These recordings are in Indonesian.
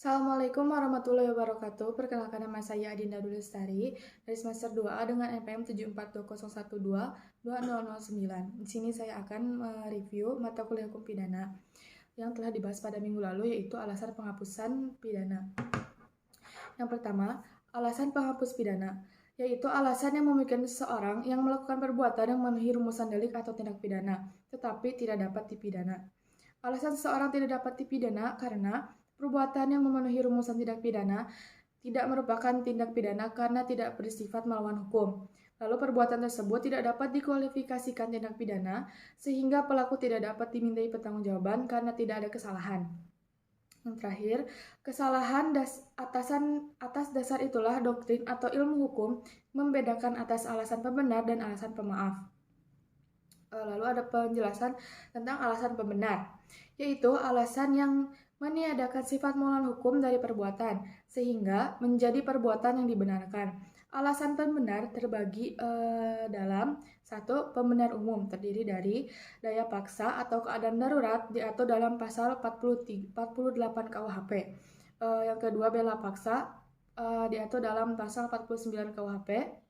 Assalamualaikum warahmatullahi wabarakatuh. Perkenalkan nama saya Adinda Dulestari dari semester 2A dengan NPM 7420122009. Di sini saya akan mereview mata kuliah hukum pidana yang telah dibahas pada minggu lalu, yaitu alasan penghapusan pidana. Yang pertama, alasan penghapus pidana, yaitu alasan yang memungkinkan seseorang yang melakukan perbuatan yang memenuhi rumusan delik atau tindak pidana, tetapi tidak dapat dipidana. Alasan seseorang tidak dapat dipidana karena perbuatan yang memenuhi rumusan tindak pidana tidak merupakan tindak pidana karena tidak bersifat melawan hukum. Lalu perbuatan tersebut tidak dapat dikualifikasikan tindak pidana sehingga pelaku tidak dapat dimintai pertanggungjawaban karena tidak ada kesalahan. Yang terakhir, kesalahan atas dasar itulah doktrin atau ilmu hukum membedakan atas alasan pembenar dan alasan pemaaf. Lalu ada penjelasan tentang alasan pembenar, yaitu alasan yang meniadakan sifat moral hukum dari perbuatan, sehingga menjadi perbuatan yang dibenarkan. Alasan pembenar terbagi dalam satu, pembenar umum terdiri dari daya paksa atau keadaan darurat diatur dalam pasal 48 KUHP. Yang kedua, bela paksa diatur dalam pasal 49 KUHP.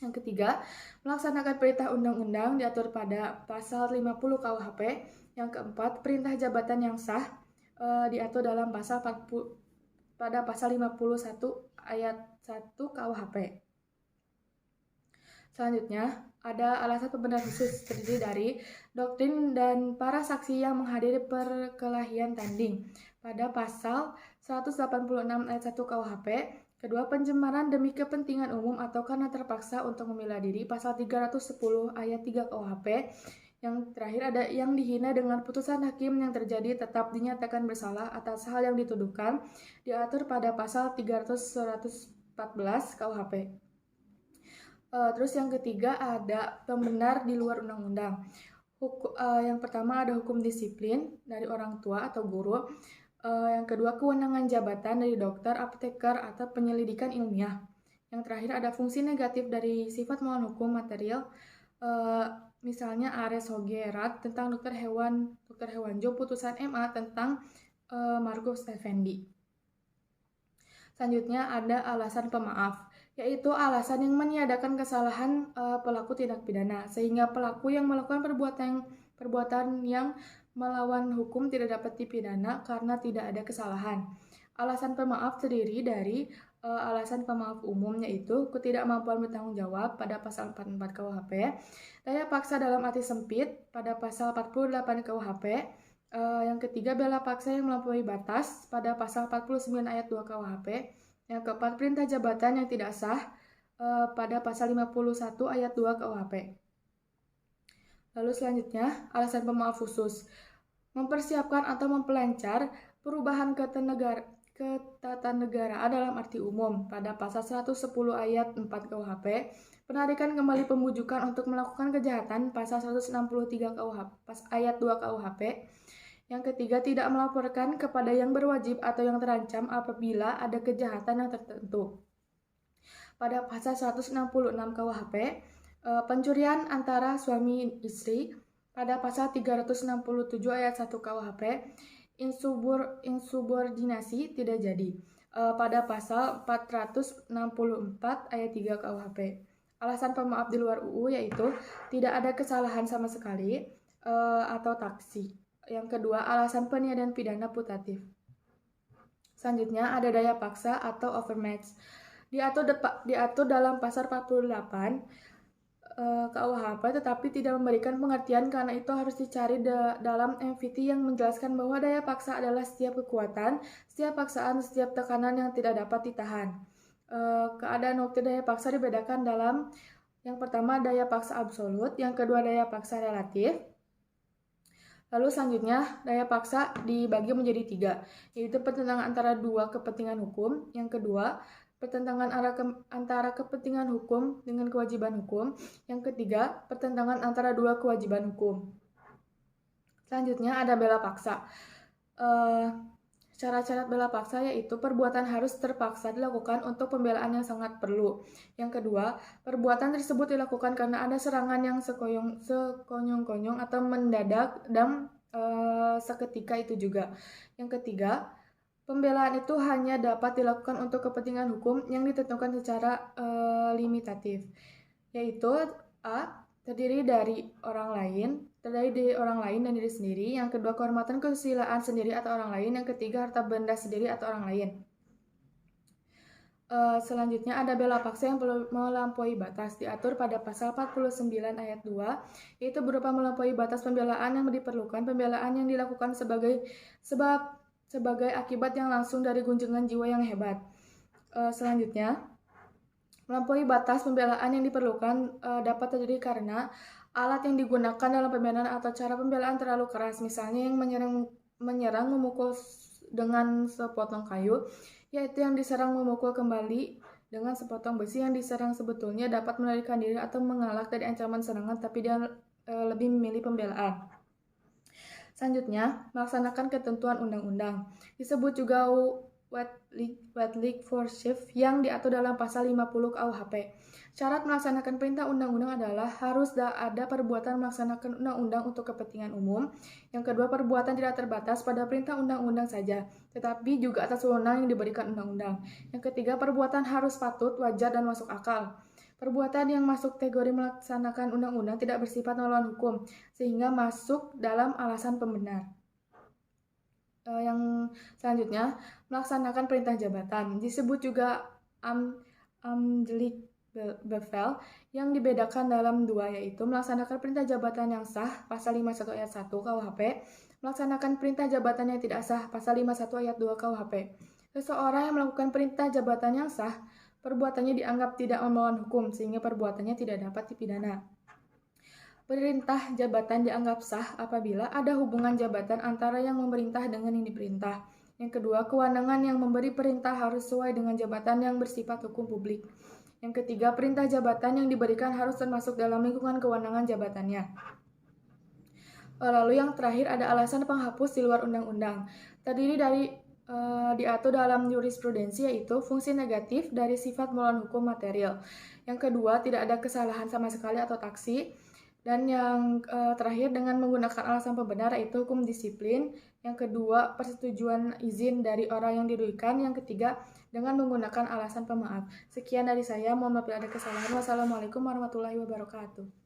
Yang ketiga, melaksanakan perintah undang-undang diatur pada pasal 50 KUHP. Yang keempat, perintah jabatan yang sah diatur dalam pasal 40 pada pasal 51 ayat 1 KUHP. Selanjutnya, ada alasan pembenar khusus terdiri dari doktrin dan para saksi yang menghadiri perkelahian tanding pada pasal 186 ayat 1 KUHP. Kedua, pencemaran demi kepentingan umum atau karena terpaksa untuk membela diri pasal 310 ayat 3 KUHP. Yang terakhir ada yang dihina dengan putusan hakim yang terjadi tetap dinyatakan bersalah atas hal yang dituduhkan diatur pada pasal 314 KUHP. Terus yang ketiga ada pembenar di luar undang-undang. Yang pertama ada hukum disiplin dari orang tua atau guru. Yang kedua, kewenangan jabatan dari dokter, apoteker, atau penyelidikan ilmiah. Yang terakhir ada fungsi negatif dari sifat melawan hukum material. Misalnya Ares Hogerat tentang dokter Hewanjo, putusan MA tentang Markus Effendi. Selanjutnya ada alasan pemaaf, yaitu alasan yang meniadakan kesalahan pelaku tindak pidana, sehingga pelaku yang melakukan perbuatan yang melawan hukum tidak dapat dipidana karena tidak ada kesalahan. Alasan pemaaf terdiri dari alasan pemaaf umum, yaitu ketidakmampuan bertanggung jawab pada pasal 44 KUHP, daya paksa dalam arti sempit pada pasal 48 KUHP, yang ketiga, bela paksa yang melampaui batas pada pasal 49 ayat 2 KUHP, yang keempat, perintah jabatan yang tidak sah pada pasal 51 ayat 2 KUHP. Lalu selanjutnya, alasan pemaaf khusus. Mempersiapkan atau mempelancar perubahan ketatanegaraan dalam arti umum pada pasal 110 ayat 4 KUHP, penarikan kembali pembujukan untuk melakukan kejahatan pasal 163 KUHP, ayat 2 KUHP. Yang ketiga, tidak melaporkan kepada yang berwajib atau yang terancam apabila ada kejahatan yang tertentu. Pada pasal 166 KUHP, pencurian antara suami istri. Pada pasal 367 ayat 1 KUHP, insubordinasi tidak jadi. Pada pasal 464 ayat 3 KUHP. Alasan pemaaf di luar UU yaitu tidak ada kesalahan sama sekali atau taksi. Yang kedua, alasan peniadaan pidana putatif. Selanjutnya ada daya paksa atau overmatch. Diatur dalam pasal 48 KUHP, tetapi tidak memberikan pengertian karena itu harus dicari dalam MVT yang menjelaskan bahwa daya paksa adalah setiap kekuatan, setiap paksaan, setiap tekanan yang tidak dapat ditahan. Keadaan waktu daya paksa dibedakan dalam yang pertama daya paksa absolut, yang kedua daya paksa relatif. Lalu selanjutnya daya paksa dibagi menjadi 3, yaitu pertentangan antara dua kepentingan hukum. Yang kedua, pertentangan antara kepentingan hukum dengan kewajiban hukum. Yang ketiga, pertentangan antara dua kewajiban hukum. Selanjutnya ada bela paksa. Syarat-syarat bela paksa yaitu perbuatan harus terpaksa dilakukan untuk pembelaan yang sangat perlu. Yang kedua, perbuatan tersebut dilakukan karena ada serangan yang sekonyong-konyong atau mendadak dan seketika itu juga. Yang ketiga, Pembelaan itu hanya dapat dilakukan untuk kepentingan hukum yang ditentukan secara limitatif, yaitu A. Terdiri dari orang lain dan diri sendiri. Yang kedua, kehormatan kesusilaan sendiri atau orang lain. Yang ketiga, harta benda sendiri atau orang lain. Selanjutnya ada bela paksa yang melampaui batas, diatur pada pasal 49 ayat 2, yaitu berupa melampaui batas pembelaan yang diperlukan, pembelaan yang dilakukan sebagai akibat yang langsung dari gunjingan jiwa yang hebat. Selanjutnya, melampaui batas pembelaan yang diperlukan dapat terjadi karena alat yang digunakan dalam pembelaan atau cara pembelaan terlalu keras, misalnya yang menyerang memukul dengan sepotong kayu, yaitu yang diserang memukul kembali dengan sepotong besi. Yang diserang sebetulnya dapat melarikan diri atau mengelak dari ancaman serangan, tapi dia lebih memilih pembelaan. Selanjutnya, melaksanakan ketentuan undang-undang. Disebut juga wet legal worship yang diatur dalam pasal 50 KUHP. Syarat melaksanakan perintah undang-undang adalah harus ada perbuatan melaksanakan undang-undang untuk kepentingan umum. Yang kedua, perbuatan tidak terbatas pada perintah undang-undang saja, tetapi juga atas wewenang yang diberikan undang-undang. Yang ketiga, perbuatan harus patut, wajar, dan masuk akal. Perbuatan yang masuk kategori melaksanakan undang-undang tidak bersifat melawan hukum, sehingga masuk dalam alasan pembenar. Yang selanjutnya, melaksanakan perintah jabatan. Disebut juga amdelik bevel, yang dibedakan dalam dua, yaitu melaksanakan perintah jabatan yang sah, pasal 51 ayat 1 KUHP, melaksanakan perintah jabatan yang tidak sah, pasal 51 ayat 2 KUHP. Seseorang yang melakukan perintah jabatan yang sah, perbuatannya dianggap tidak melawan hukum, sehingga perbuatannya tidak dapat dipidana. Perintah jabatan dianggap sah apabila ada hubungan jabatan antara yang memerintah dengan yang diperintah. Yang kedua, kewenangan yang memberi perintah harus sesuai dengan jabatan yang bersifat hukum publik. Yang ketiga, perintah jabatan yang diberikan harus termasuk dalam lingkungan kewenangan jabatannya. Lalu yang terakhir ada alasan penghapus di luar undang-undang. Terdiri dari diatur dalam jurisprudensi, yaitu fungsi negatif dari sifat melawan hukum material. Yang kedua, tidak ada kesalahan sama sekali atau taksi. Dan yang terakhir, dengan menggunakan alasan pembenar, yaitu hukum disiplin. Yang kedua, persetujuan izin dari orang yang dirugikan. Yang ketiga, dengan menggunakan alasan pemaaf. Sekian dari saya, mohon maaf bila ada kesalahan. Wassalamualaikum warahmatullahi wabarakatuh.